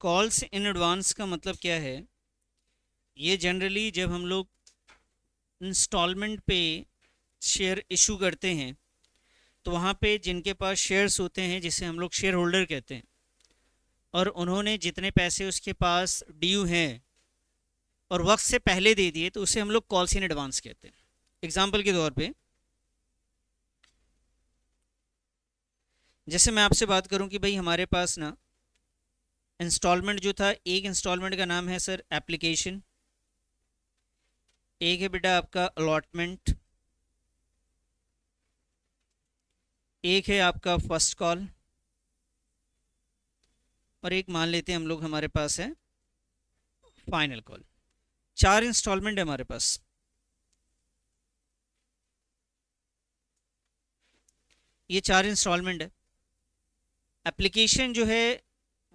Calls in advance का मतलब क्या है? ये जनरली जब हम लोग इंस्टॉलमेंट पे शेयर इशू करते हैं तो वहाँ पे जिनके पास शेयर्स होते हैं, जिसे हम लोग शेयर होल्डर कहते हैं, और उन्होंने जितने पैसे उसके पास ड्यू हैं और वक्त से पहले दे दिए तो उसे हम लोग कॉल्स इन एडवांस कहते हैं। एग्जाम्पल के तौर पे जैसे मैं आपसे बात करूं कि भाई हमारे पास ना इंस्टॉलमेंट जो था, एक इंस्टॉलमेंट का नाम है सर एप्लीकेशन, एक है बेटा आपका अलॉटमेंट, एक है आपका फर्स्ट कॉल, और एक मान लेते हैं हम लोग हमारे पास है फाइनल कॉल। चार इंस्टॉलमेंट है हमारे पास। ये चार इंस्टॉलमेंट है। एप्लीकेशन जो है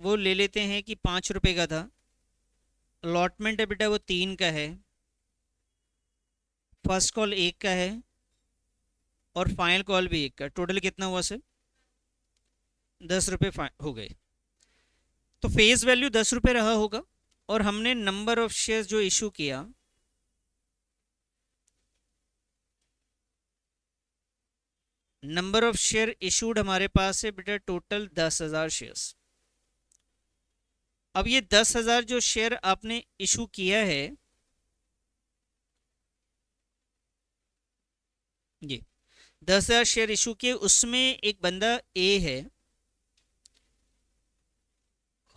वो ले लेते हैं कि 5 रुपए का था। अलॉटमेंट है बेटा वो 3 का है। फर्स्ट कॉल 1 का है और फाइनल कॉल भी 1 का। टोटल कितना हुआ सर? 10 रुपये हो गए। तो फेस वैल्यू 10 रुपये रहा होगा और हमने नंबर ऑफ शेयर्स जो इशू किया, नंबर ऑफ शेयर इशूड हमारे पास है बेटा टोटल 10,000 शेयर्स। अब ये 10,000 जो शेयर आपने इशू किया है, ये 10,000 शेयर इशू किए, उसमें एक बंदा ए है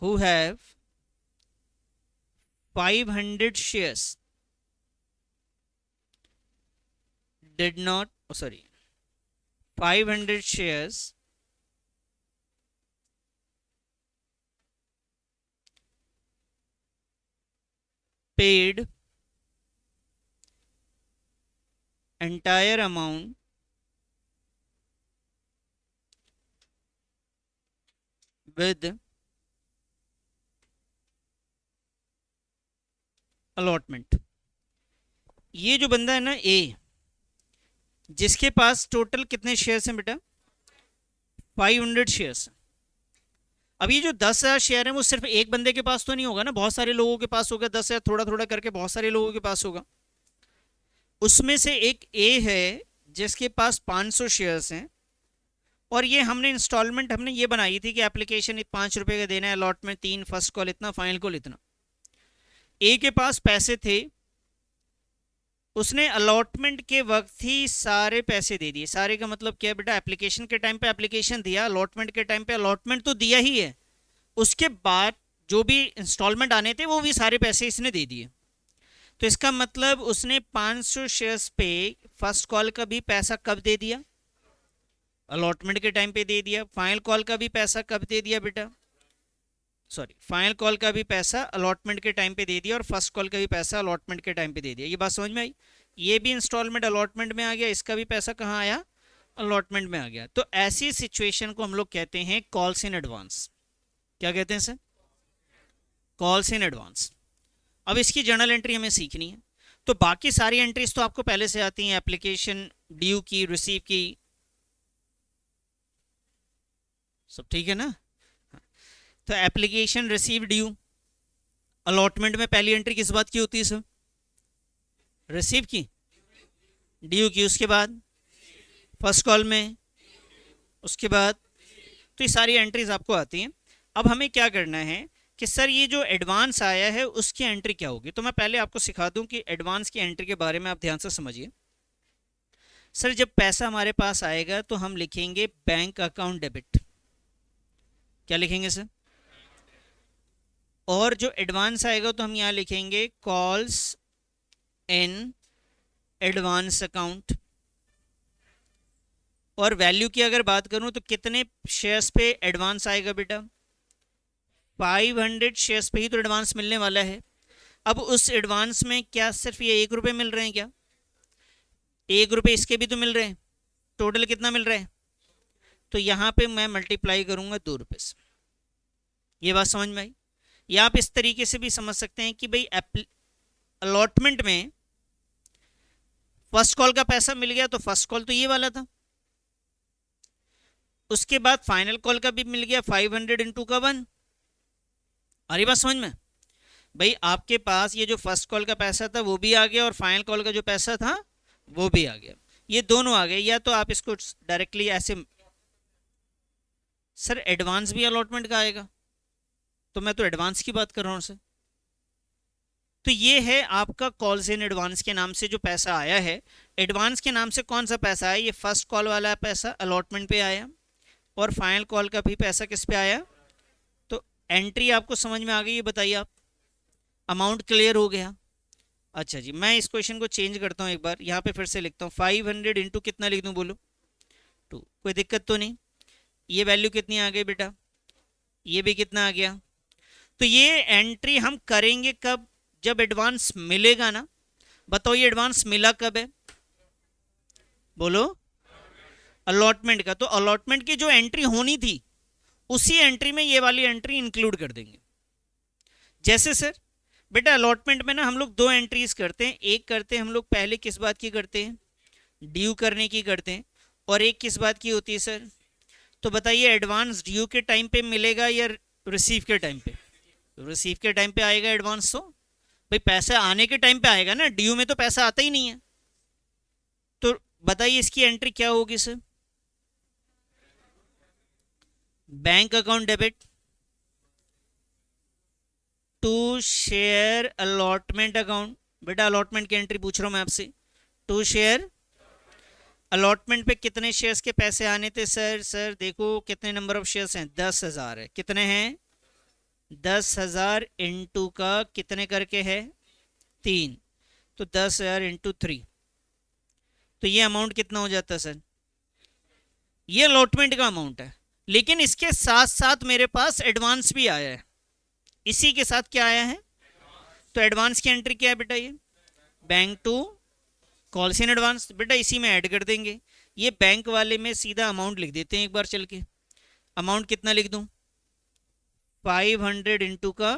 who have 500 shares did not, oh sorry, 500 shares paid entire amount with allotment। ये जो बंदा है ना ए, जिसके पास टोटल कितने शेयर्स हैं बेटा? 500 शेयर्स। अब ये जो 10,000 शेयर है वो सिर्फ एक बंदे के पास तो नहीं होगा ना, बहुत सारे लोगों के पास होगा। 10,000 थोड़ा थोड़ा करके बहुत सारे लोगों के पास होगा। उसमें से एक ए है जिसके पास 500 शेयर्स हैं, और ये हमने इंस्टॉलमेंट हमने ये बनाई थी कि एप्लीकेशन 5 रुपए का देना है, अलॉटमेंट 3, फर्स्ट कॉल इतना, फाइनल कॉल इतना। ए के पास पैसे थे, उसने अलॉटमेंट के वक्त ही सारे पैसे दे दिए। सारे का मतलब क्या है बेटा? एप्लीकेशन के टाइम पे एप्लीकेशन दिया, अलॉटमेंट के टाइम पे अलॉटमेंट तो दिया ही है, उसके बाद जो भी इंस्टॉलमेंट आने थे वो भी सारे पैसे इसने दे दिए। तो इसका मतलब उसने 500 शेयर्स पे फर्स्ट कॉल का भी पैसा कब दे दिया? अलॉटमेंट के टाइम पे दे दिया। फाइनल कॉल का भी पैसा कब दे दिया बेटा? सॉरी, फाइनल कॉल का भी पैसा अलॉटमेंट के टाइम पे दे दिया, और फर्स्ट कॉल का भी पैसा अलॉटमेंट के टाइम पे दे दिया। ये बात समझ में आई? ये भी इंस्टॉलमेंट अलॉटमेंट में आ गया, इसका भी पैसा कहाँ आया? अलॉटमेंट में आ गया। तो ऐसी सिचुएशन को हम लोग कहते हैं कॉल्स इन एडवांस। क्या कहते हैं सर? Calls in advance. अब इसकी जर्नल एंट्री हमें सीखनी है। तो बाकी सारी एंट्रीज तो आपको पहले से आती हैं, एप्लीकेशन, ड्यू की, रिसीव की, सब ठीक है ना? तो एप्लीकेशन, रिसीव, ड्यू। अलॉटमेंट में पहली एंट्री किस बात की होती है सर? रिसीव की। ड्यू की उसके बाद, फर्स्ट कॉल में उसके बाद। तो ये सारी एंट्रीज आपको आती हैं। अब हमें क्या करना है कि सर ये जो एडवांस आया है उसकी एंट्री क्या होगी। तो मैं पहले आपको सिखा दूं कि एडवांस की एंट्री के बारे में आप ध्यान से समझिए। सर जब पैसा हमारे पास आएगा तो हम लिखेंगे बैंक अकाउंट डेबिट। क्या लिखेंगे सर? और जो एडवांस आएगा तो हम यहाँ लिखेंगे कॉल्स इन एडवांस अकाउंट। और वैल्यू की अगर बात करूं तो कितने शेयर्स पे एडवांस आएगा बेटा? 500 शेयर्स पे ही तो एडवांस मिलने वाला है। अब उस एडवांस में क्या सिर्फ ये 1 रुपये मिल रहे हैं क्या? 1 रुपये इसके भी तो मिल रहे हैं। टोटल कितना मिल रहा है? तो यहाँ पे मैं मल्टीप्लाई करूंगा 2 रुपये से। ये बात समझ में आई? या आप इस तरीके से भी समझ सकते हैं कि भाई अलॉटमेंट में फर्स्ट कॉल का पैसा मिल गया तो फर्स्ट कॉल तो ये वाला था, उसके बाद फाइनल कॉल का भी मिल गया 500 इंटू का 1, आ रही बात समझ में? भाई आपके पास ये जो फर्स्ट कॉल का पैसा था वो भी आ गया और फाइनल कॉल का जो पैसा था वो भी आ गया, ये दोनों आ गए। या तो आप इसको डायरेक्टली ऐसे, सर एडवांस भी अलॉटमेंट का आएगा, तो मैं तो एडवांस की बात कर रहा हूँ सर। तो ये है आपका कॉल्स इन एडवांस के नाम से जो पैसा आया है। एडवांस के नाम से कौन सा पैसा आया? ये फर्स्ट कॉल वाला पैसा अलॉटमेंट पे आया, और फाइनल कॉल का भी पैसा किस पे आया? तो एंट्री आपको समझ में आ गई? ये बताइए आप, अमाउंट क्लियर हो गया? अच्छा जी, मैं इस क्वेश्चन को चेंज करता हूँ एक बार, यहाँ पे फिर से लिखता हूँ 500 इंटू कितना लिख दूँ बोलो? 2। कोई दिक्कत तो नहीं? ये वैल्यू कितनी आ गई बेटा? ये भी कितना आ गया? तो ये एंट्री हम करेंगे कब? जब एडवांस मिलेगा ना। बताओ ये एडवांस मिला कब है? बोलो। अलॉटमेंट का। तो अलॉटमेंट की जो एंट्री होनी थी उसी एंट्री में ये वाली एंट्री इंक्लूड कर देंगे। जैसे सर बेटा अलॉटमेंट में ना हम लोग दो एंट्रीज करते हैं। एक करते हैं हम लोग पहले किस बात की करते हैं? ड्यू करने की करते हैं। और एक किस बात की होती है सर? तो बताइए एडवांस ड्यू के टाइम पे मिलेगा या रिसीव के टाइम पे? रिसीव के टाइम पे आएगा एडवांस। तो भाई पैसा आने के टाइम पे आएगा ना, ड्यू में तो पैसा आता ही नहीं है। तो बताइए इसकी एंट्री क्या होगी sir? Bank account debit to share allotment account. बेटा अलॉटमेंट की एंट्री पूछ रहा हूं मैं आपसे। टू शेयर अलॉटमेंट पे कितने शेयर्स के पैसे आने थे सर? सर देखो कितने नंबर ऑफ शेयर्स हैं, 10,000 है। कितने हैं? 10,000 इंटू का कितने करके है? 3। तो 10,000 इंटू 3, तो ये अमाउंट कितना हो जाता है सर? ये अलॉटमेंट का अमाउंट है। लेकिन इसके साथ साथ मेरे पास एडवांस भी आया है। इसी के साथ क्या आया है? तो एडवांस की एंट्री क्या है बेटा? ये bank to calls in advance. बेटा इसी में ऐड कर देंगे। ये बैंक वाले में सीधा अमाउंट लिख देते हैं एक बार चल के। अमाउंट कितना लिख दूं? 500 इंटू का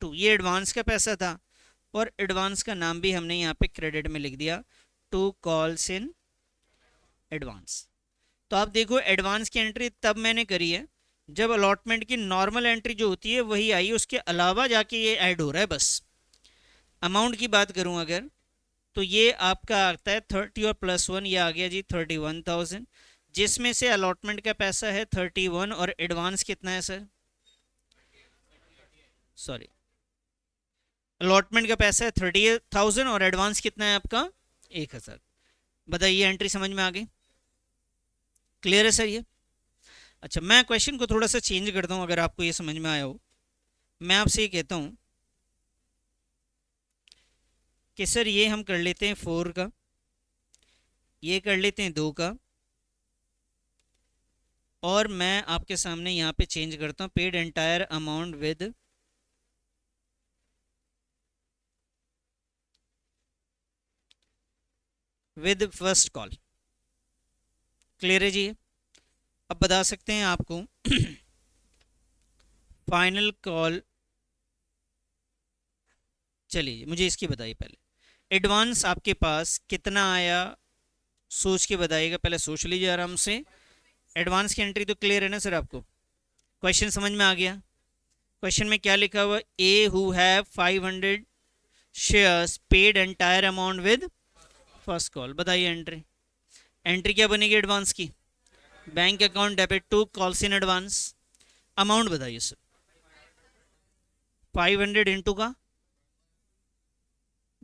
2। ये एडवांस का पैसा था और एडवांस का नाम भी हमने यहाँ पे क्रेडिट में लिख दिया, टू कॉल्स इन एडवांस। तो आप देखो एडवांस की एंट्री तब मैंने करी है जब अलॉटमेंट की नॉर्मल एंट्री जो होती है वही आई, उसके अलावा जाके ये ऐड हो रहा है बस। अमाउंट की बात करूं अगर, तो ये आपका आता है 30 और +1, ये आ गया जी 31,000, जिसमें से अलॉटमेंट का पैसा है 31 और एडवांस कितना है सर? सॉरी, अलॉटमेंट का पैसा है 30,000 और एडवांस कितना है आपका? 1,000। बताइए एंट्री समझ में आ गई? क्लियर है सर ये? अच्छा मैं क्वेश्चन को थोड़ा सा चेंज करता हूँ अगर आपको ये समझ में आया हो। मैं आपसे ये कहता हूँ कि सर ये हम कर लेते हैं 4 का, ये कर लेते हैं 2 का, और मैं आपके सामने यहाँ पे चेंज करता हूँ paid entire amount with first call. Clear है जी? अब बता सकते हैं आपको फाइनल कॉल। चलिए मुझे इसकी बताइए पहले, एडवांस आपके पास कितना आया सोच के बताइएगा, पहले सोच लीजिए आराम से। एडवांस की एंट्री तो क्लियर है ना सर आपको? क्वेश्चन समझ में आ गया? क्वेश्चन में क्या लिखा हुआ? A who have 500 shares paid entire amount with first call. बताइए एंट्री, एंट्री क्या बनेगी एडवांस की? Bank account debit to calls in advance. Amount बताइए सर। 500 इंटू का,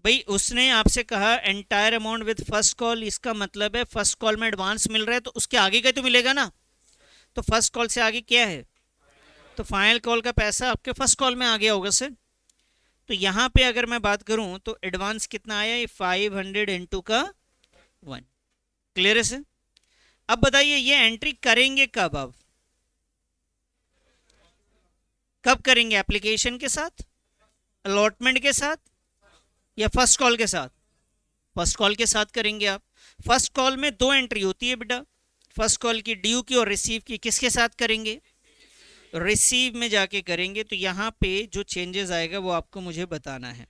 भाई उसने आपसे कहा entire amount with first call, इसका मतलब है फर्स्ट कॉल में एडवांस मिल रहा है तो उसके आगे का तो मिलेगा ना। तो फर्स्ट कॉल से आगे क्या है? तो फाइनल कॉल का पैसा आपके फर्स्ट कॉल में आ गया होगा सर। तो यहाँ पे अगर मैं बात करूं तो एडवांस कितना आया? 500 इंटू का 1। क्लियर है सर? अब बताइए ये एंट्री करेंगे कब? अब कब करेंगे? एप्लीकेशन के साथ, अलॉटमेंट के साथ, या फर्स्ट कॉल के साथ? फर्स्ट कॉल के साथ करेंगे आप। फर्स्ट कॉल में दो एंट्री होती है बेटा, फर्स्ट कॉल की ड्यू की और रिसीव की। किसके साथ करेंगे? रिसीव में जाके करेंगे। तो यहाँ पे जो चेंजेस आएगा वो आपको मुझे बताना है।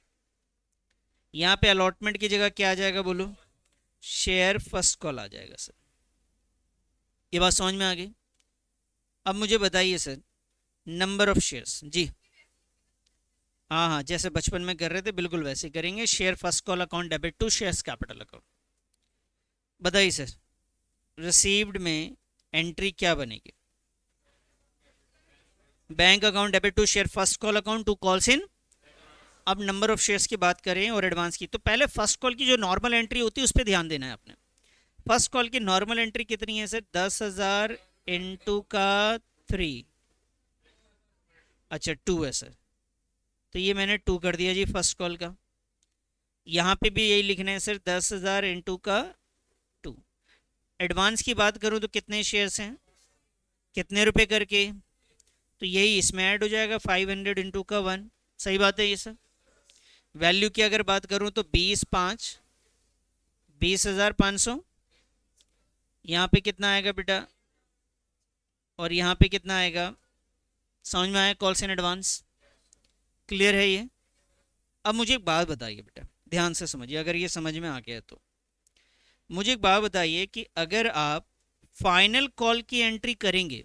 यहाँ पे अलॉटमेंट की जगह क्या आ जाएगा बोलो? शेयर फर्स्ट कॉल आ जाएगा सर। ये बात समझ में आ गई? अब मुझे बताइए सर नंबर ऑफ शेयर्स जी। हाँ हाँ, जैसे बचपन में कर रहे थे बिल्कुल वैसे ही करेंगे। Share first call account debit to shares capital account. बताइए सर, रिसीव्ड में एंट्री क्या बनेगी? Bank account debit to share first call account to calls in. अब नंबर ऑफ शेयर्स की बात करें और एडवांस की, तो पहले फर्स्ट कॉल की जो नॉर्मल एंट्री होती है उस पर ध्यान देना है आपने। फर्स्ट कॉल की नॉर्मल एंट्री कितनी है सर? 10,000 इंटू का 3। अच्छा 2 है सर, तो ये मैंने 2 कर दिया जी फर्स्ट कॉल का। यहाँ पे भी यही लिखना है सर, 10,000 इंटू का 2। एडवांस की बात करूँ तो कितने शेयर्स हैं, कितने रुपए करके, तो यही इसमें ऐड हो जाएगा, 500 इंटू का 1। सही बात है ये सर। वैल्यू की अगर बात करूँ तो 20/5 20,500। यहाँ पे कितना आएगा बेटा, और यहाँ पे कितना आएगा? समझ में आया? कॉल्स इन एडवांस क्लियर है ये? अब मुझे एक बात बताइए बेटा, ध्यान से समझिए, अगर ये समझ में आ गया तो मुझे एक बात बताइए कि अगर आप फाइनल कॉल की एंट्री करेंगे,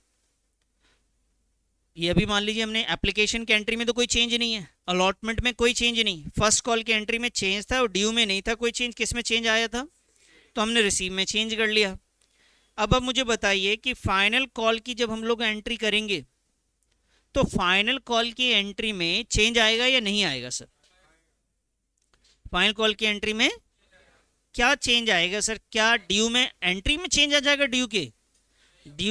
ये अभी मान लीजिए हमने एप्लीकेशन की एंट्री में तो कोई चेंज नहीं है, अलॉटमेंट में कोई चेंज नहीं, फर्स्ट कॉल की एंट्री में चेंज था और ड्यू में नहीं था कोई चेंज, किस में चेंज आया था? तो हमने रिसीव में चेंज कर लिया। अब मुझे बताइए कि फाइनल कॉल की जब हम लोग एंट्री करेंगे तो फाइनल कॉल की एंट्री में चेंज आएगा या नहीं आएगा सर? फाइनल कॉल की एंट्री में क्या चेंज आएगा सर? क्या ड्यू में एंट्री में चेंज आ जाएगा? ड्यू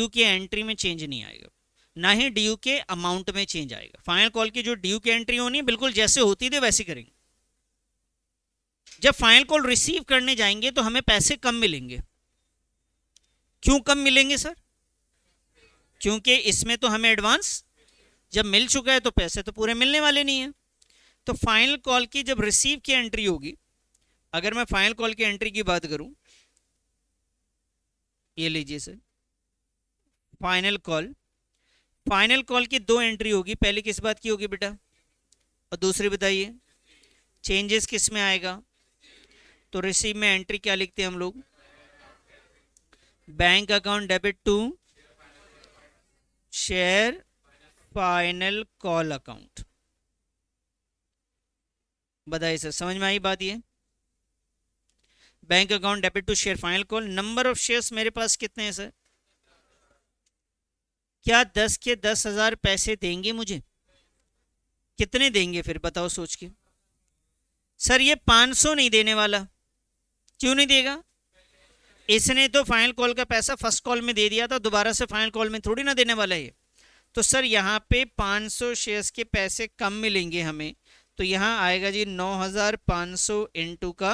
के एंट्री में चेंज नहीं आएगा, ना ही ड्यू के अमाउंट में चेंज आएगा। फाइनल कॉल की जो ड्यू की एंट्री होनी है बिल्कुल जैसे होती थी वैसे करेंगे। जब फाइनल कॉल रिसीव करने जाएंगे तो हमें पैसे कम मिलेंगे। क्यों कम मिलेंगे सर? क्योंकि इसमें तो हमें एडवांस जब मिल चुका है तो पैसे तो पूरे मिलने वाले नहीं है। तो फाइनल कॉल की जब रिसीव की एंट्री होगी, अगर मैं फाइनल कॉल की एंट्री की बात करूं, ये लीजिए sir, final call, final call की 2 एंट्री होगी। पहले किस बात की होगी बेटा, और दूसरी बताइए चेंजेस किस में आएगा? तो रिसीव में एंट्री क्या लिखते हैं हम लोग? Bank account debit to share final call account. बताइए सर, समझ में आई बात? ये bank account debit to share final call. Number of shares मेरे पास कितने हैं सर? क्या 10 के 10,000 पैसे देंगे मुझे? कितने देंगे फिर बताओ सोच के? सर ये 500 नहीं देने वाला। क्यों नहीं देगा? इसने तो फाइनल कॉल का पैसा फर्स्ट कॉल में दे दिया था, दोबारा से फाइनल कॉल में थोड़ी ना देने वाला है। तो सर यहाँ पे 500 शेयर्स के पैसे कम मिलेंगे हमें, तो यहाँ आएगा जी 9,500 इंटू का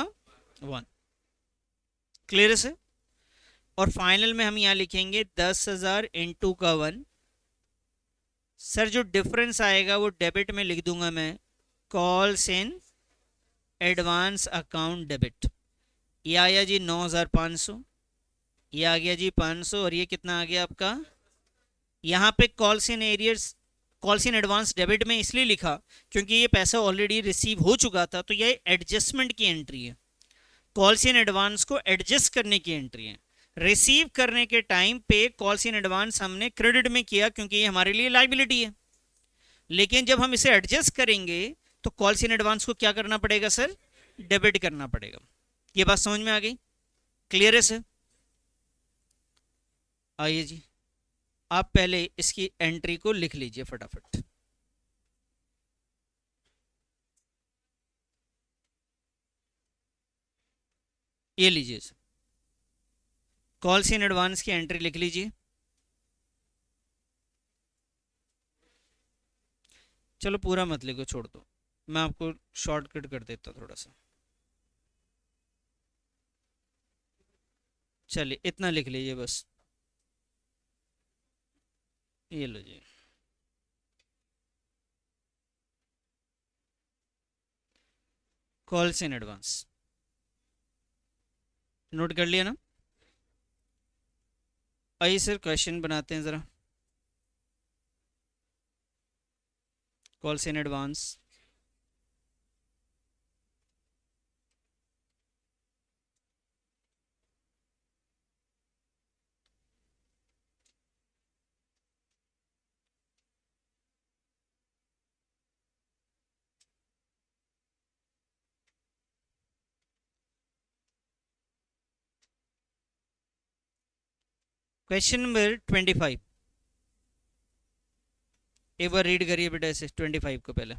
1। क्लियर है सर? और फाइनल में हम यहाँ लिखेंगे 10,000 इंटू का 1। सर जो डिफरेंस आएगा वो डेबिट में लिख दूंगा मैं, calls in advance account debit. ये आया जी 9,500, ये आ गया जी 500, और ये कितना आ गया आपका? यहाँ पे calls in arrears, calls in advance debit में इसलिए लिखा क्योंकि ये पैसा ऑलरेडी रिसीव हो चुका था, तो ये एडजस्टमेंट की एंट्री है। कॉल्स इन एडवांस को एडजस्ट करने की एंट्री है। रिसीव करने के टाइम पे कॉल्स इन एडवांस हमने क्रेडिट में किया क्योंकि ये हमारे लिए लाइबिलिटी है, लेकिन जब हम इसे एडजस्ट करेंगे तो कॉल्स इन एडवांस को क्या करना पड़ेगा सर? डेबिट करना पड़ेगा। ये बात समझ में आ गई? क्लियर है सर? आइए जी, आप पहले इसकी एंट्री को लिख लीजिए फटाफट। ये लीजिए सर, कॉल्स इन एडवांस की एंट्री लिख लीजिए। चलो पूरा मत लिखो, छोड़ दो, मैं आपको शॉर्टकट कर देता थोड़ा सा। चलिए इतना लिख लीजिए बस, ये लो जी। कॉल्स इन एडवांस नोट कर लिया ना? आइए सर क्वेश्चन बनाते हैं ज़रा। Calls in advance, question number 25 एक बार रीड करिए बेटा इसे 25 को पहले।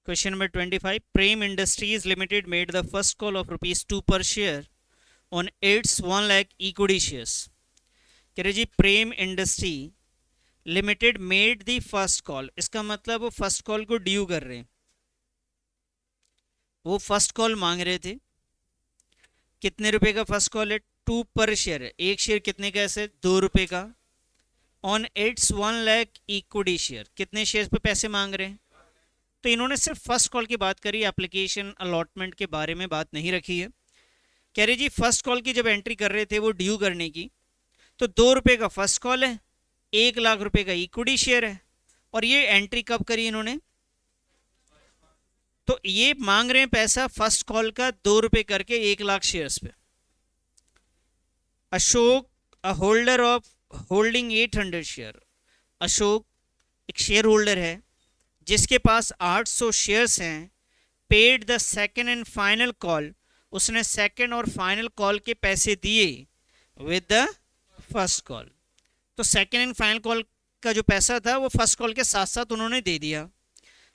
Question number 25, Prem industries limited made the first call of ₹2 per share on its 1 lakh equity shares. कह रहे जी Prem industry limited made the first call, इसका मतलब वो फर्स्ट कॉल को ड्यू कर रहे हैं, वो फर्स्ट कॉल मांग रहे थे। कितने रुपए का फर्स्ट कॉल है? 2 पर शेयर है, एक शेयर कितने का ऐसे? 2 रुपए का। On its 1 lakh equity share, कितने शेयर पे पैसे मांग रहे हैं? तो इन्होंने सिर्फ फर्स्ट कॉल की बात करी, एप्लीकेशन अलॉटमेंट के बारे में बात नहीं रखी है। कह रहे जी फर्स्ट कॉल की जब एंट्री कर रहे थे वो ड्यू करने की, तो 2 रुपए का फर्स्ट कॉल है, 1 लाख रुपए का इक्विटी शेयर है, और ये एंट्री कब करी इन्होंने? तो ये मांग रहे हैं पैसा फर्स्ट कॉल का 2 रुपए करके 1 लाख शेयर्स पे। Ashok a holder of holding 800 share, Ashok एक शेयर होल्डर है जिसके पास 800 शेयर्स हैं। Paid the second and final call, उसने सेकेंड और फाइनल कॉल के पैसे दिए विद द फर्स्ट कॉल। तो सेकेंड एंड फाइनल कॉल का जो पैसा था वो फर्स्ट कॉल के साथ साथ उन्होंने दे दिया।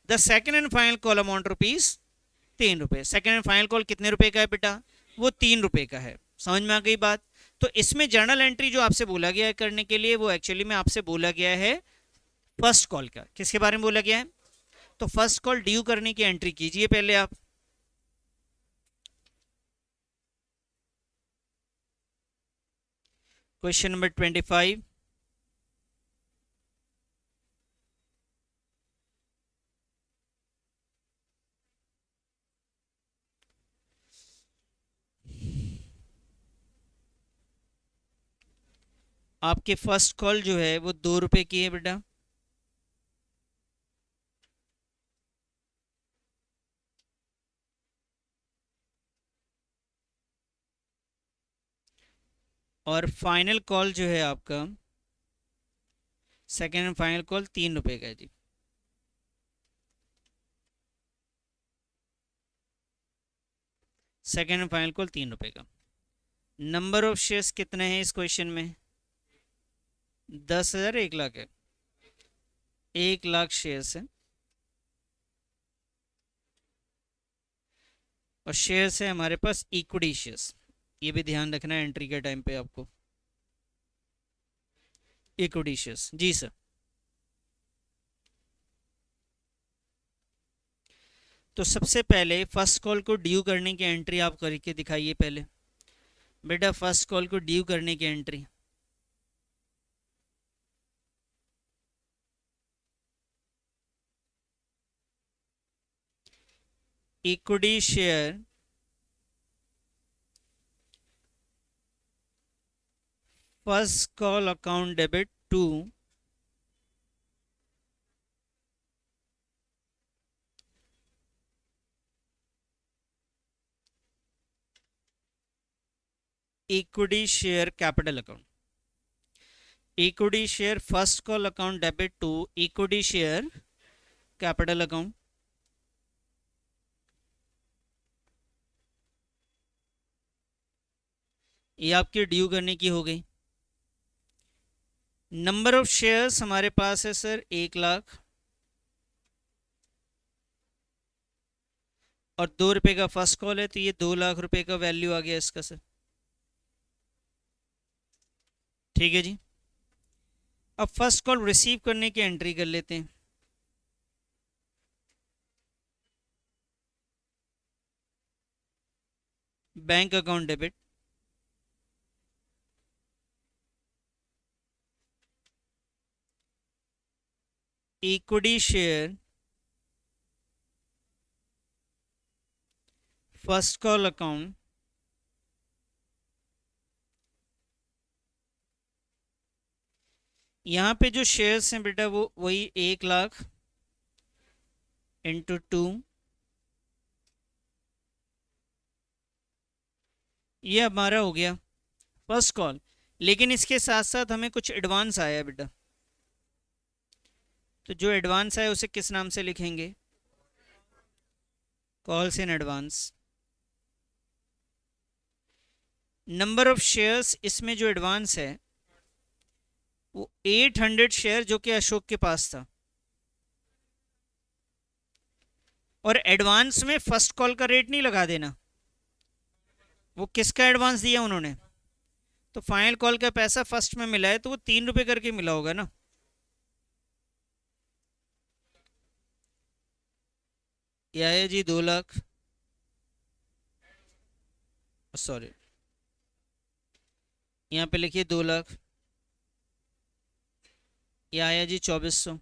The second and final call amount ₹3। Second and final call कितने रुपए का है बेटा? वो 3 रुपए का है। समझ में आ गई बात? तो इसमें जर्नल एंट्री जो आपसे बोला गया है करने के लिए, वो एक्चुअली में आपसे बोला गया है फर्स्ट कॉल का। किसके बारे में बोला गया है? तो फर्स्ट कॉल ड्यू करने की एंट्री कीजिए पहले आप। क्वेश्चन नंबर 25, आपके फर्स्ट कॉल जो है वो 2 रुपए की है बेटा। और फाइनल कॉल जो है आपका, सेकेंड एंड फाइनल कॉल 3 रुपए का है जी। सेकेंड एंड फाइनल कॉल 3 रुपए का। नंबर ऑफ शेयर्स कितने हैं इस क्वेश्चन में? 10,000, 1 लाख है? 1 लाख शेयर्स है, और शेयर्स है हमारे पास इक्विटी शेयर्स। ये भी ध्यान रखना है एंट्री के टाइम पे आपको, इक्विटी शेयर्स। जी सर। तो सबसे पहले फर्स्ट कॉल को ड्यू करने की एंट्री आप करके दिखाइए पहले बेटा। फर्स्ट कॉल को ड्यू करने की entry, equity share first call account debit to equity share capital account. Equity share first call account debit to equity share capital account. ये आपकी ड्यू करने की हो गई। नंबर ऑफ शेयर्स हमारे पास है सर 1 लाख, और 2 रुपए का फर्स्ट कॉल है, तो ये 2 लाख रुपए का वैल्यू आ गया इसका सर। ठीक है जी। अब फर्स्ट कॉल रिसीव करने की एंट्री कर लेते हैं। Bank account debit, equity share first call account, यहाँ पे जो शेयर्स हैं बेटा वो वही 1 लाख इंटू 2, ये हमारा हो गया फर्स्ट कॉल। लेकिन इसके साथ साथ हमें कुछ एडवांस आया बेटा, तो जो एडवांस आया उसे किस नाम से लिखेंगे? Calls in advance. Number of shares, इसमें जो एडवांस है वो 800 शेयर जो कि अशोक के पास था, और एडवांस में फर्स्ट कॉल का रेट नहीं लगा देना। वो किसका एडवांस दिया उन्होंने, तो फाइनल कॉल का पैसा फर्स्ट में मिला है तो वो 3 रुपए करके मिला होगा ना। यह है जी 2 लाख, सॉरी यहाँ पे लिखिए 2 लाख। यह आया जी 2400।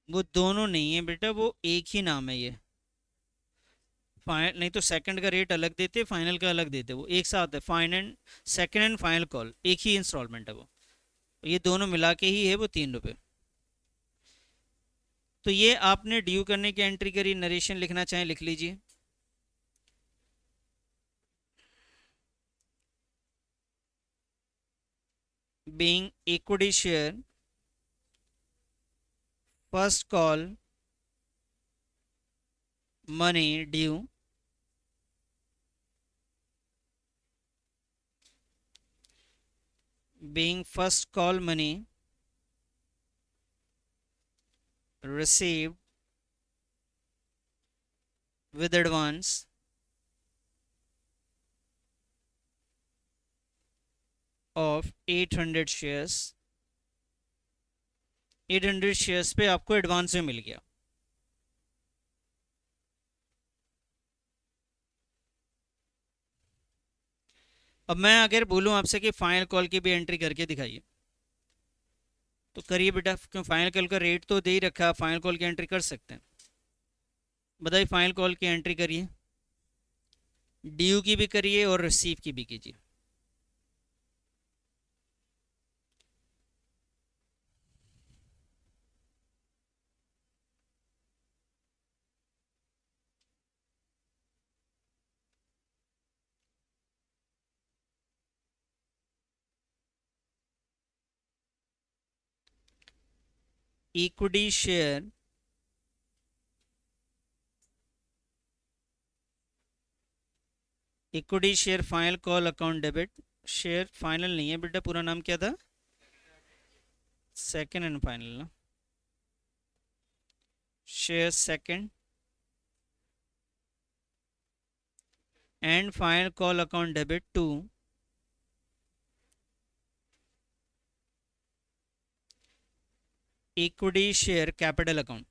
वो दोनों नहीं है बेटा, वो एक ही नाम है ये। फाइनल नहीं तो सेकंड का रेट अलग देते, फाइनल का अलग देते, वो एक साथ है। Final, second and final call एक ही इंस्टॉलमेंट है वो, ये दोनों मिला के ही है वो 3 रुपए। तो ये आपने ड्यू करने की एंट्री करी, नरेशन लिखना चाहें लिख लीजिए। Being equity share first call money due being first call money received with advance of 800 shares, 800 shares पे आपको एडवांस में मिल गया। अब मैं अगर बोलूं आपसे कि फाइनल कॉल की भी एंट्री करके दिखाइए, तो करिए बेटा, क्यों फाइनल कॉल का रेट तो दे ही रखा है, फाइनल कॉल की एंट्री कर सकते हैं। बताइए, फाइनल कॉल की एंट्री करिए, ड्यू की भी करिए और रिसीव की भी कीजिए। Equity share final call account debit. Share final नहीं है बेटा, पूरा नाम क्या था, सेकंड एंड फाइनल ना। Share second and final call account debit to equity share capital account.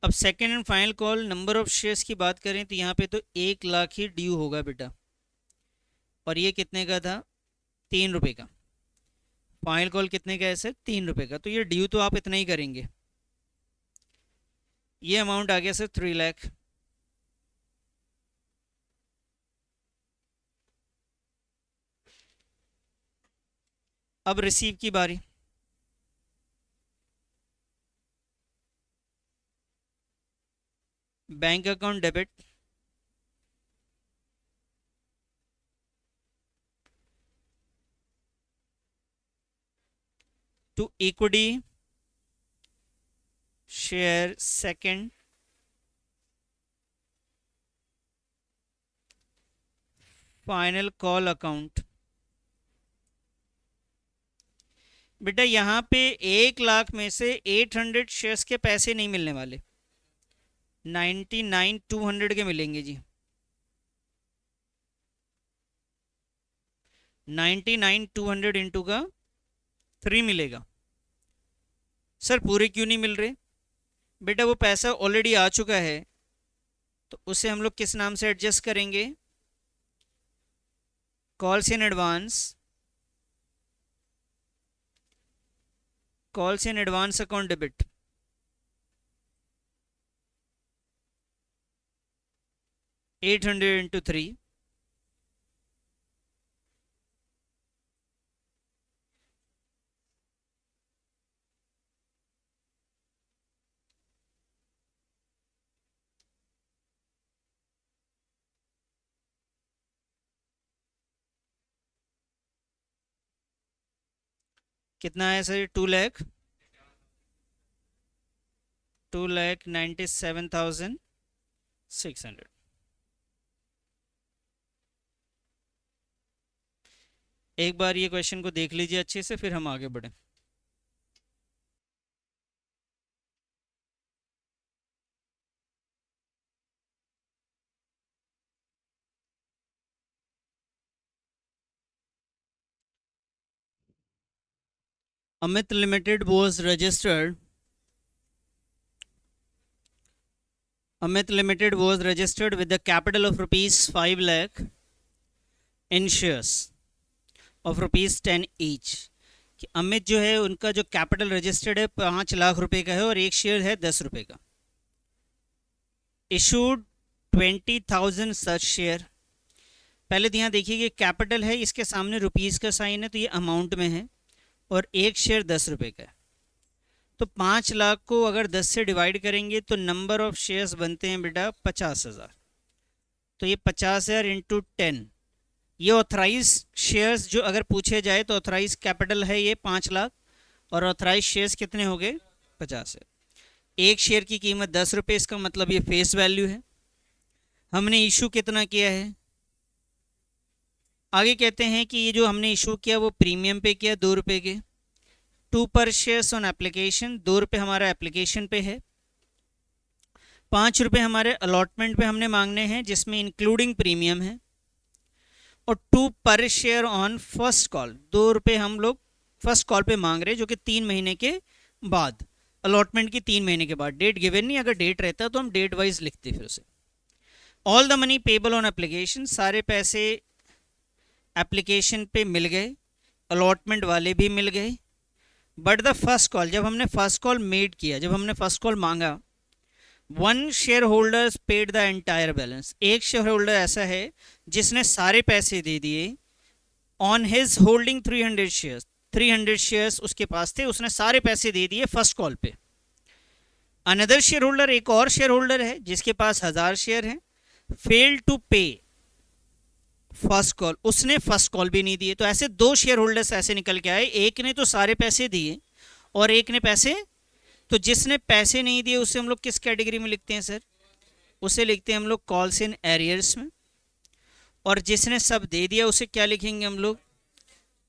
अब second and final call number of shares की बात करें तो यहाँ पे तो 1 लाख ही ड्यू होगा बेटा, और ये कितने का था, 3 रुपए का। फाइनल कॉल कितने का है सर, 3 रुपए का, तो ये ड्यू तो आप इतना ही करेंगे। ये अमाउंट आ गया सर 3 लाख। अब रिसीव की बारी। Bank account debit to equity share second final call account. बेटा यहाँ पे 1 लाख में से 800 शेयर्स के पैसे नहीं मिलने वाले, 99,200 के मिलेंगे जी। 99,200 इंटू का 3 मिलेगा। सर पूरे क्यों नहीं मिल रहे, बेटा वो पैसा ऑलरेडी आ चुका है, तो उसे हम लोग किस नाम से एडजस्ट करेंगे, calls in advance, calls in advance account debit. $800 into 3 कितना है सर? 2 लाख, 2,97,600। एक बार ये क्वेश्चन को देख लीजिए अच्छे से, फिर हम आगे बढ़ें। Amit Limited was registered. Amit Limited was registered with the capital of rupees 5 lakh in shares of rupees 10 each. कि अमित जो है उनका जो कैपिटल रजिस्टर्ड है 5 लाख रुपए का है और एक शेयर है 10 रुपए का। इशूड 20,000 सच शेयर। पहले तो यहाँ देखिए कि कैपिटल है, इसके सामने रुपीज़ का साइन है, तो ये अमाउंट में है, और एक शेयर 10 रुपए का है। तो 5 लाख को अगर 10 से डिवाइड करेंगे तो नंबर ऑफ शेयर्स बनते हैं बेटा 50,000। तो ये 50,000 इंटू 10, ये ऑथराइज शेयर्स जो अगर पूछे जाए तो ऑथराइज कैपिटल है ये 5 लाख, और ऑथराइज शेयर्स कितने हो गए? 50 है। एक शेयर की कीमत 10 रुपये, इसका मतलब ये फेस वैल्यू है। हमने इशू कितना किया है? आगे कहते हैं कि ये जो हमने इशू किया वो प्रीमियम पे किया 2 रुपये के। 2 पर शेयर्स ऑन एप्लीकेशन, 2 रुपये हमारा एप्लीकेशन पे है। 5 रुपये हमारे अलॉटमेंट पे हमने मांगने हैं, जिसमें इंक्लूडिंग प्रीमियम है। और 2 per share on first call, 2 रुपये हम लोग फर्स्ट कॉल पे मांग रहे हैं, जो कि 3 महीने के बाद, अलॉटमेंट की 3 महीने के बाद। डेट गिवन नहीं, अगर डेट रहता तो हम डेट वाइज लिखते फिर उसे। All the money payable on application, सारे पैसे एप्लीकेशन पे मिल गए, अलॉटमेंट वाले भी मिल गए। बट द फर्स्ट कॉल, जब हमने फर्स्ट कॉल मेड किया, जब हमने फर्स्ट कॉल मांगा, 1 share holders paid the entire balance, एक शेयर होल्डर ऐसा है जिसने सारे पैसे दे दिए on his holding 300 shares. 300 shares उसके पास थे, उसने सारे पैसे दे दिए फर्स्ट कॉल पे। अनदर शेयर होल्डर, एक और शेयर होल्डर है जिसके पास 1000 शेयर हैं, फेल टू पे फर्स्ट कॉल, उसने फर्स्ट कॉल भी नहीं दिए। तो ऐसे 2 शेयर होल्डर्स ऐसे निकल के आए, एक ने तो सारे पैसे दिए और एक ने पैसे, तो जिसने पैसे नहीं दिए उसे हम लोग किस कैटेगरी में लिखते हैं सर? उसे लिखते हैं हम लोग कॉल्स इन एरियर्स में। और जिसने सब दे दिया उसे क्या लिखेंगे हम लोग?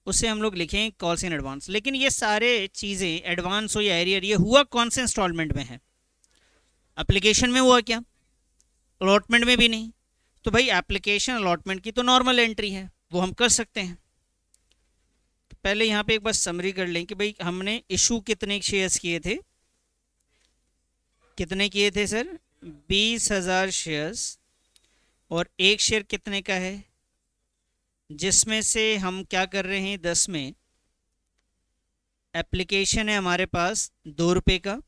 उसे हम लोग लिखेंगे कॉल्स इन एडवांस। लेकिन ये सारे चीज़ें, एडवांस हो या एरियर, ये हुआ कौन से इंस्टॉलमेंट में है? एप्लीकेशन में हुआ क्या? अलॉटमेंट में भी नहीं। तो भाई एप्लीकेशन अलॉटमेंट की तो नॉर्मल एंट्री है, वो हम कर सकते हैं। तो पहले यहाँ पे एक बार समरी कर लें कि भाई हमने इशू कितने शेयर्स किए थे? कितने किए थे सर? 20,000 शेयर्स। और एक शेयर कितने का है? जिसमें से हम क्या कर रहे हैं, 10 में एप्लीकेशन है हमारे पास 2 रुपये का,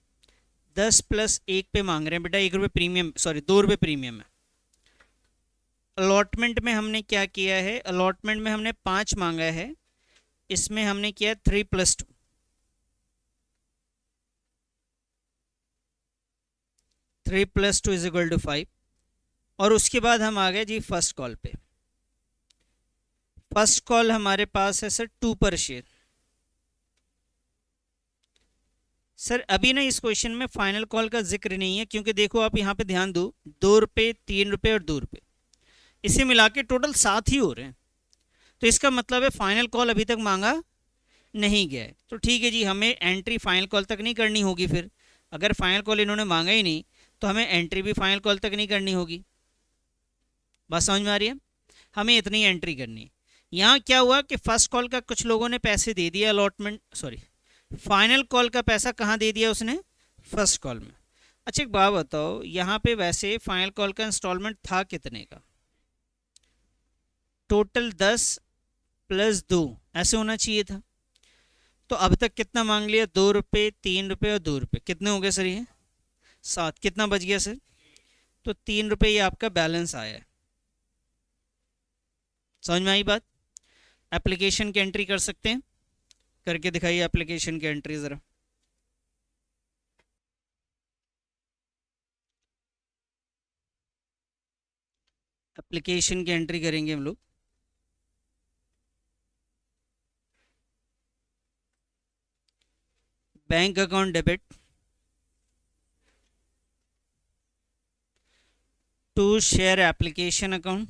10 प्लस 1 पे मांग रहे हैं बेटा 1 रुपये प्रीमियम, सॉरी 2 रुपये प्रीमियम है। अलॉटमेंट में हमने क्या किया है? अलॉटमेंट में हमने 5 मांगा है, इसमें हमने किया 3 + 2, 3 + 2 = 5। और उसके बाद हम आ गए जी फर्स्ट कॉल पे। फर्स्ट कॉल हमारे पास है सर 2 पर शेयर। सर अभी ना इस क्वेश्चन में फाइनल कॉल का जिक्र नहीं है, क्योंकि देखो आप यहाँ पे ध्यान दो, 2 रुपये, 3 रुपये और 2 रुपये, इसे मिला के टोटल 7 ही हो रहे हैं। तो इसका मतलब है फाइनल कॉल अभी तक मांगा नहीं गया है। तो ठीक है जी, हमें एंट्री फाइनल कॉल तक नहीं करनी होगी। फिर अगर फाइनल कॉल इन्होंने मांगा ही नहीं तो हमें एंट्री भी फाइनल कॉल तक नहीं करनी होगी। बात समझ में आ रही है? हमें इतनी एंट्री करनी है। यहाँ क्या हुआ कि फर्स्ट कॉल का कुछ लोगों ने पैसे दे दिया, अलॉटमेंट, सॉरी फाइनल कॉल का पैसा कहाँ दे दिया उसने? फर्स्ट कॉल में। अच्छा एक बात बताओ, यहाँ पे वैसे फाइनल कॉल का इंस्टॉलमेंट था कितने का? टोटल 10 + 2 ऐसे होना चाहिए था। तो अब तक कितना मांग लिया? 2 रुपये, 3 रुपये और 2 रुपये, कितने हो गए सर? ये 7। कितना बच गया सर? तो 3 रुपये ये आपका बैलेंस आया है। समझ में आई बात? एप्लीकेशन की एंट्री कर सकते हैं, करके दिखाइए एप्लीकेशन की एंट्री ज़रा। एप्लीकेशन की एंट्री करेंगे हम लोग। Bank account debit to share application account,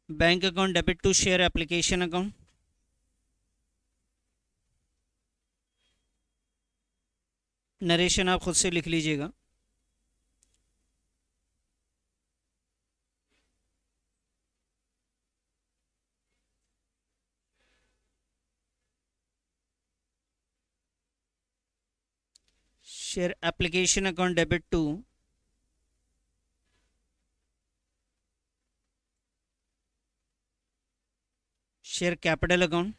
bank account debit to share application account. Narration आप खुद से लिख लीजिएगा। Share application account debit to share capital account.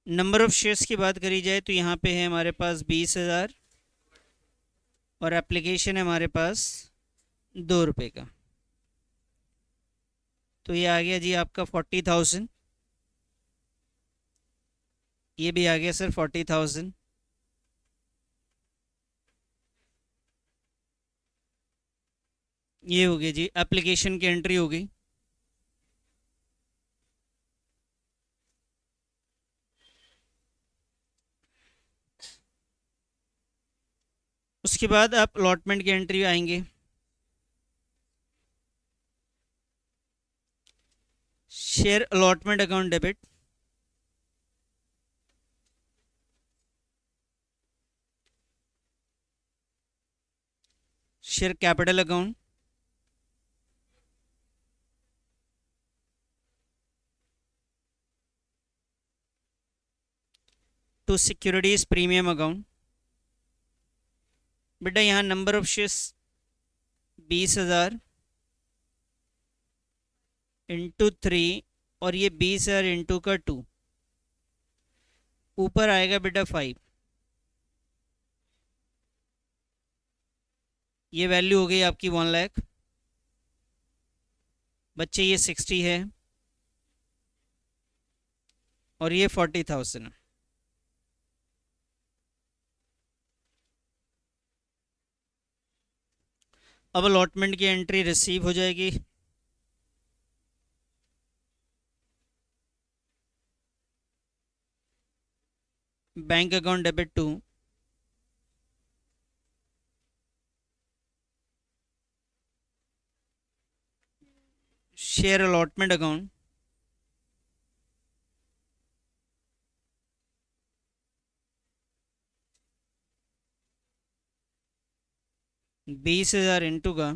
Number of shares की बात करी जाए तो यहाँ पे है हमारे पास 20,000 और एप्लीकेशन है हमारे पास 2 रुपये का, तो ये आ गया जी आपका 40,000। ये भी आ गया सर 40,000। ये हो गया जी एप्लीकेशन की एंट्री हो गई। उसके बाद आप अलॉटमेंट की एंट्री आएंगे। Share allotment account debit share capital account, to securities premium account. बेटा यहाँ नंबर ऑफ शेयर्स 20,000 इंटू 3 और ये 20,000 इंटू का 2, ऊपर आएगा बेटा 5। ये वैल्यू हो गई आपकी 1 लाख। बच्चे ये 60 है और ये 40,000। अब अलॉटमेंट की एंट्री रिसीव हो जाएगी। Bank account debit to share allotment account, बीस हजार इंटू का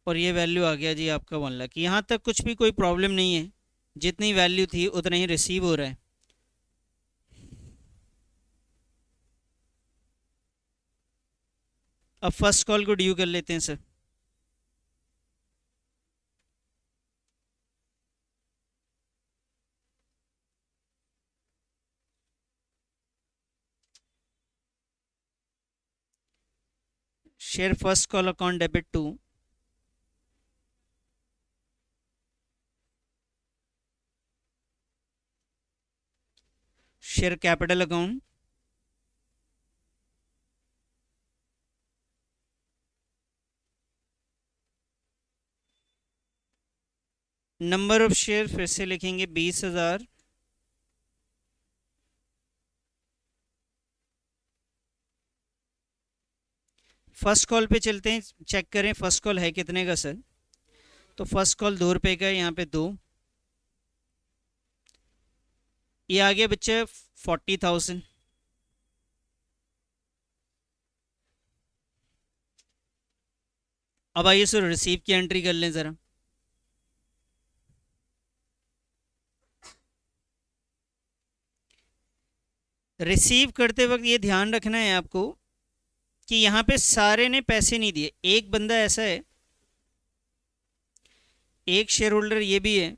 और ये वैल्यू आ गया जी आपका 1 लाख। यहाँ तक कुछ भी कोई प्रॉब्लम नहीं है, जितनी वैल्यू थी उतना ही रिसीव हो रहा है। अब फर्स्ट कॉल को ड्यू कर लेते हैं sir. Share first call account debit to share capital account, number of share फिर से लिखेंगे 20,000 फर्स्ट कॉल पे चलते हैं, चेक करें फर्स्ट कॉल है कितने का सर। तो फर्स्ट कॉल 2 रुपये का है, यहाँ पे 2। ये आ गया बच्चे 40,000। अब आइए सर रिसीव की एंट्री कर लें ज़रा। रिसीव करते वक्त ये ध्यान रखना है आपको कि यहाँ पे सारे ने पैसे नहीं दिए। एक बंदा ऐसा है, एक शेयर होल्डर ये भी है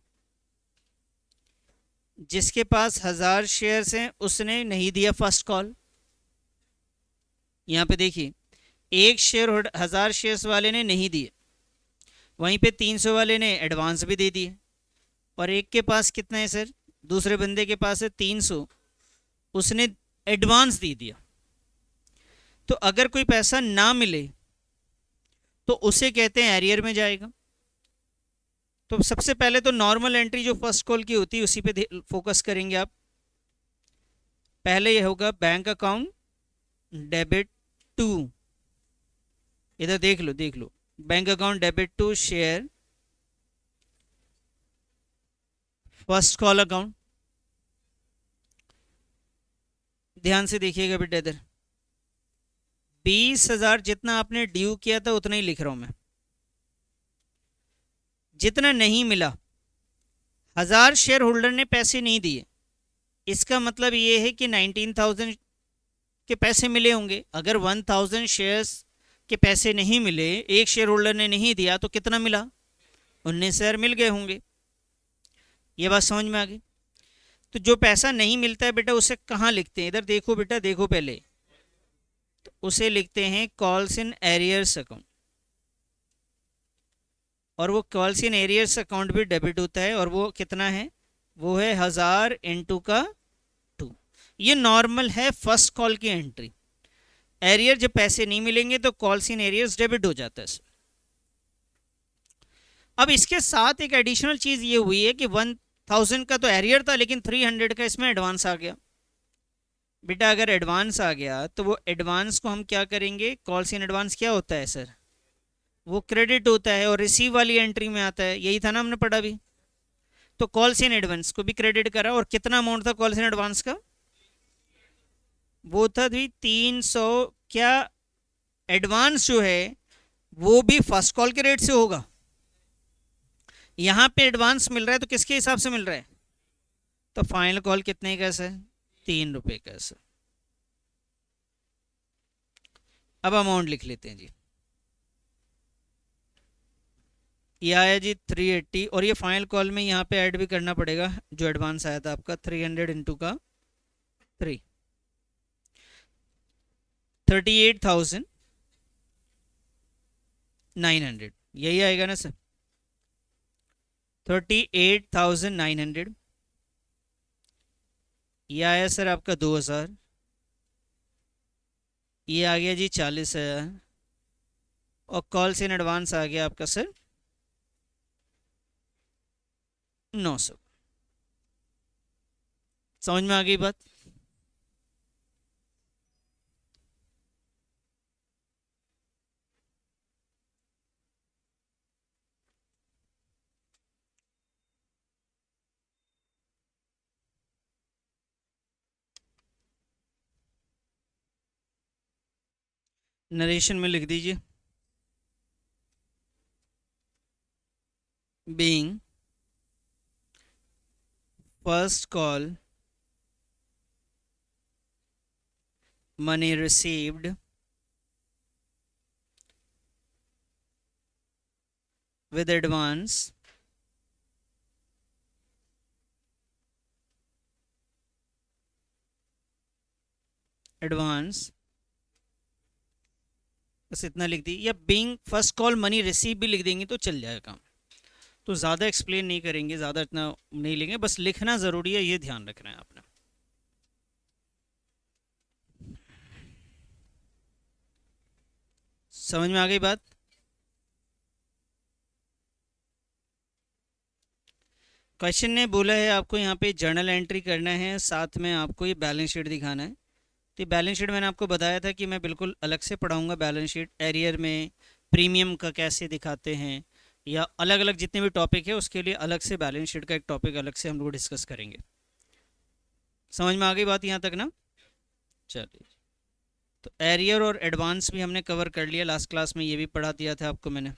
जिसके पास 1000 शेयर्स हैं, उसने नहीं दिया फर्स्ट कॉल। यहाँ पे देखिए एक शेयर होल्डर 1000 शेयर्स वाले ने नहीं दिए, वहीं पे 300 वाले ने एडवांस भी दे दिए, और एक के पास कितना है सर दूसरे बंदे के पास है 300, उसने एडवांस दे दिया। तो अगर कोई पैसा ना मिले तो उसे कहते हैं एरियर में जाएगा। तो सबसे पहले तो नॉर्मल एंट्री जो फर्स्ट कॉल की होती है उसी पे फोकस करेंगे आप। पहले ये होगा बैंक अकाउंट डेबिट टू, इधर देख लो देख लो, bank account debit to share first call account. ध्यान से देखिएगा बेटा, इधर 20,000 जितना आपने ड्यू किया था उतना ही लिख रहा हूं मैं। जितना नहीं मिला, 1000 शेयर होल्डर ने पैसे नहीं दिए, इसका मतलब ये है कि 19,000 के पैसे मिले होंगे। अगर 1000 शेयर्स के पैसे नहीं मिले, एक शेयर होल्डर ने नहीं दिया, तो कितना मिला? 19,000 मिल गए होंगे। ये बात समझ में आ गई? तो जो पैसा नहीं मिलता है बेटा उसे कहाँ लिखते हैं? इधर देखो बेटा, देखो पहले, तो उसे लिखते हैं कॉल्स इन एरियर्स अकाउंट। और वो कॉल्स इन एरियर्स अकाउंट भी डेबिट होता है, और वो कितना है? वो है 1000 इंटू का 2। ये नॉर्मल है फर्स्ट कॉल की एंट्री। एरियर जब पैसे नहीं मिलेंगे तो कॉल्स इन एरियर्स डेबिट हो जाता है। अब इसके साथ एक एडिशनल चीज ये हुई है कि 1000 का तो एरियर था, लेकिन 300 का इसमें एडवांस आ गया। बेटा अगर एडवांस आ गया तो वो एडवांस को हम क्या करेंगे? कॉल्स इन एडवांस क्या होता है सर? वो क्रेडिट होता है और रिसीव वाली एंट्री में आता है, यही था ना हमने पढ़ा भी। तो कॉल्स इन एडवांस को भी क्रेडिट करा, और कितना अमाउंट था कॉल्स इन एडवांस का? वो था 300। क्या एडवांस जो है वो भी फर्स्ट कॉल के रेट से होगा? यहां पे एडवांस मिल रहा है तो किसके हिसाब से मिल रहा है? तो फाइनल कॉल कितने का सर? 3 रुपए का सर। अब अमाउंट लिख लेते हैं जी। ये आया जी 380, और ये फाइनल कॉल में यहाँ पे ऐड भी करना पड़ेगा जो एडवांस आया था आपका 300 इंटू का 3, 38,900, यही आएगा ना सर? 38,900। ये आया सर आपका 2000, ये आ गया जी 40,000, और कॉल्स इन एडवांस आ गया आपका सर 900। समझ में आ गई बात? नरेशन में लिख दीजिए, being first call money received with advance बस इतना लिख दी, या being first call money receive भी लिख देंगे तो चल जाएगा काम। तो ज़्यादा एक्सप्लेन नहीं करेंगे, ज़्यादा इतना नहीं लेंगे, बस लिखना ज़रूरी है, ये ध्यान रखना है आपने। समझ में आ गई बात? क्वेश्चन ने बोला है आपको यहाँ पे जर्नल एंट्री करना है, साथ में आपको ये बैलेंस शीट दिखाना है। तो बैलेंस शीट मैंने आपको बताया था कि मैं बिल्कुल अलग से पढ़ाऊँगा बैलेंस शीट। एरियर में प्रीमियम का कैसे दिखाते हैं, या अलग अलग जितने भी टॉपिक है उसके लिए अलग से बैलेंस शीट का एक टॉपिक अलग से हम लोग डिस्कस करेंगे। समझ में आ गई बात यहाँ तक ना? चलिए, तो एरियर और एडवांस भी हमने कवर कर लिया, लास्ट क्लास में ये भी पढ़ा दिया था आपको मैंने।